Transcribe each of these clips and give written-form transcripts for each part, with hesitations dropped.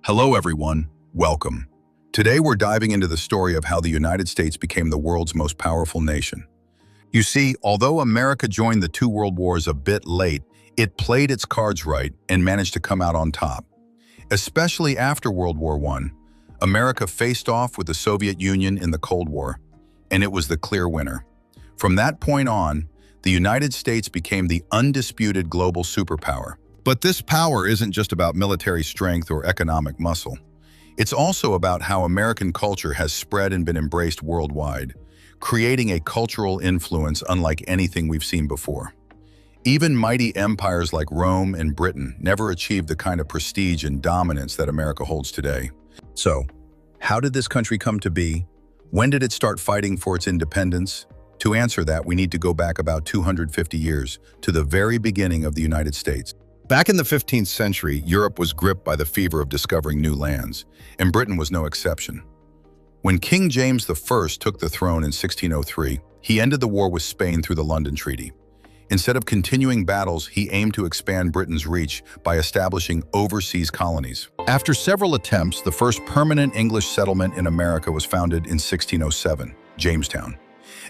Hello everyone, welcome. Today we're diving into the story of how the United States became the world's most powerful nation. You see, although America joined the two world wars a bit late, it played its cards right and managed to come out on top. Especially after World War I, America faced off with the Soviet Union in the Cold War, and it was the clear winner. From that point on, the United States became the undisputed global superpower. But this power isn't just about military strength or economic muscle. It's also about how American culture has spread and been embraced worldwide, creating a cultural influence unlike anything we've seen before. Even mighty empires like Rome and Britain never achieved the kind of prestige and dominance that America holds today. So, how did this country come to be? When did it start fighting for its independence? To answer that, we need to go back about 250 years, to the very beginning of the United States. Back in the 15th century, Europe was gripped by the fever of discovering new lands, and Britain was no exception. When King James I took the throne in 1603, he ended the war with Spain through the London Treaty. Instead of continuing battles, he aimed to expand Britain's reach by establishing overseas colonies. After several attempts, the first permanent English settlement in America was founded in 1607, Jamestown.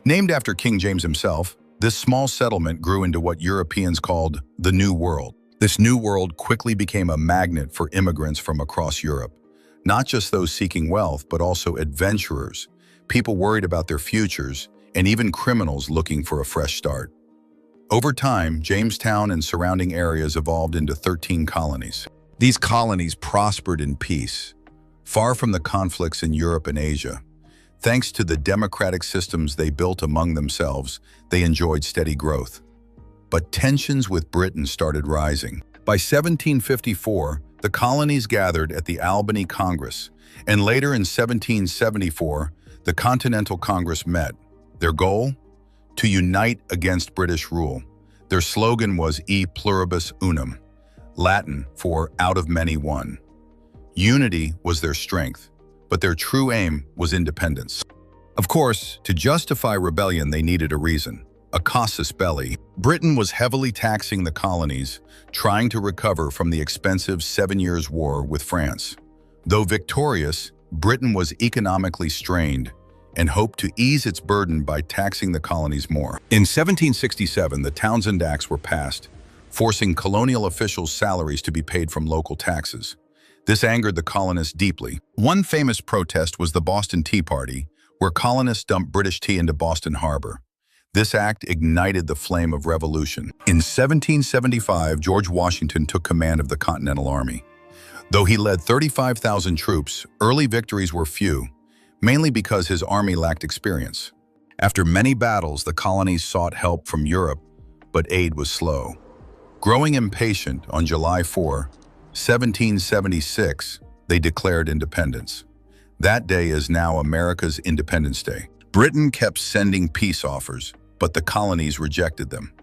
Named after King James himself, this small settlement grew into what Europeans called the New World. This new world quickly became a magnet for immigrants from across Europe. Not just those seeking wealth, but also adventurers, people worried about their futures, and even criminals looking for a fresh start. Over time, Jamestown and surrounding areas evolved into 13 colonies. These colonies prospered in peace, far from the conflicts in Europe and Asia. Thanks to the democratic systems they built among themselves, they enjoyed steady growth. But tensions with Britain started rising. By 1754, the colonies gathered at the Albany Congress, and later in 1774, the Continental Congress met. Their goal? To unite against British rule. Their slogan was E pluribus unum, Latin for out of many one. Unity was their strength, but their true aim was independence. Of course, to justify rebellion, they needed a reason. A casus belli. Britain was heavily taxing the colonies, trying to recover from the expensive 7 Years' War with France. Though victorious, Britain was economically strained and hoped to ease its burden by taxing the colonies more. In 1767, the Townshend Acts were passed, forcing colonial officials' salaries to be paid from local taxes. This angered the colonists deeply. One famous protest was the Boston Tea Party, where colonists dumped British tea into Boston Harbor. This act ignited the flame of revolution. In 1775, George Washington took command of the Continental Army. Though he led 35,000 troops, early victories were few, mainly because his army lacked experience. After many battles, the colonies sought help from Europe, but aid was slow. Growing impatient, on July 4, 1776, they declared independence. That day is now America's Independence Day. Britain kept sending peace offers, but the colonies rejected them.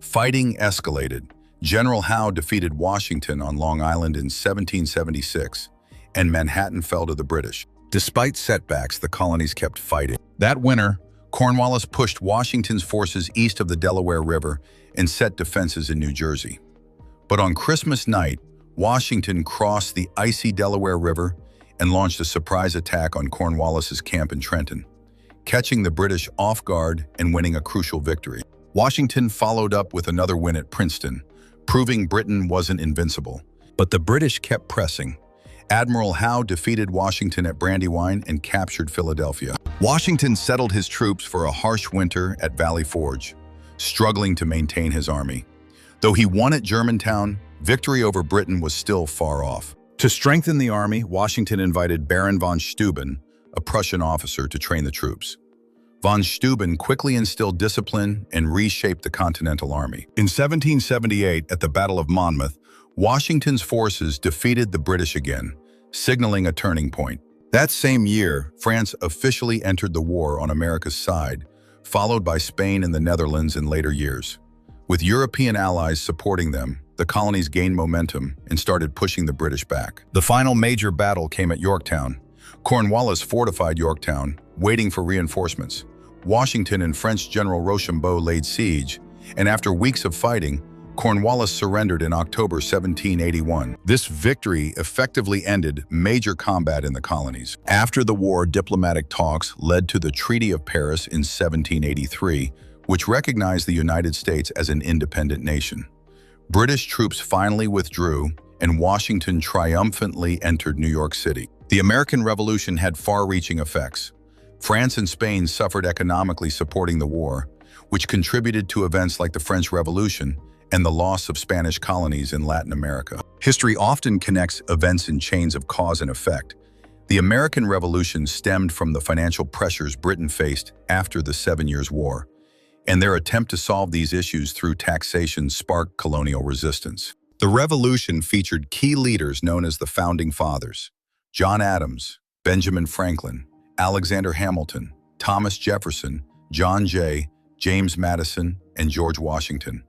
Fighting escalated. General Howe defeated Washington on Long Island in 1776, and Manhattan fell to the British. Despite setbacks, the colonies kept fighting. That winter, Cornwallis pushed Washington's forces east of the Delaware River and set defenses in New Jersey. But on Christmas night, Washington crossed the icy Delaware River and launched a surprise attack on Cornwallis's camp in Trenton, catching the British off guard and winning a crucial victory. Washington followed up with another win at Princeton, proving Britain wasn't invincible. But the British kept pressing. Admiral Howe defeated Washington at Brandywine and captured Philadelphia. Washington settled his troops for a harsh winter at Valley Forge, struggling to maintain his army. Though he won at Germantown, victory over Britain was still far off. To strengthen the army, Washington invited Baron von Steuben, a Prussian officer, to train the troops. Von Steuben quickly instilled discipline and reshaped the Continental Army. In 1778, at the Battle of Monmouth, Washington's forces defeated the British again, signaling a turning point. That same year, France officially entered the war on America's side, followed by Spain and the Netherlands in later years. With European allies supporting them, the colonies gained momentum and started pushing the British back. The final major battle came at Yorktown. Cornwallis fortified Yorktown, waiting for reinforcements. Washington and French General Rochambeau laid siege, and after weeks of fighting, Cornwallis surrendered in October 1781. This victory effectively ended major combat in the colonies. After the war, diplomatic talks led to the Treaty of Paris in 1783, which recognized the United States as an independent nation. British troops finally withdrew, and Washington triumphantly entered New York City. The American Revolution had far-reaching effects. France and Spain suffered economically supporting the war, which contributed to events like the French Revolution and the loss of Spanish colonies in Latin America. History often connects events in chains of cause and effect. The American Revolution stemmed from the financial pressures Britain faced after the 7 Years' War, and their attempt to solve these issues through taxation sparked colonial resistance. The Revolution featured key leaders known as the Founding Fathers: John Adams, Benjamin Franklin, Alexander Hamilton, Thomas Jefferson, John Jay, James Madison, and George Washington.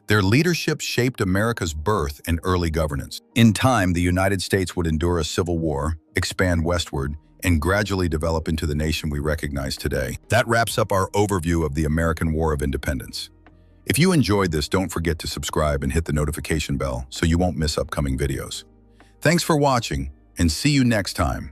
Their leadership shaped America's birth and early governance. In time, the United States would endure a civil war, expand westward, and gradually develop into the nation we recognize today. That wraps up our overview of the American War of Independence. If you enjoyed this, don't forget to subscribe and hit the notification bell so you won't miss upcoming videos. Thanks for watching, and see you next time.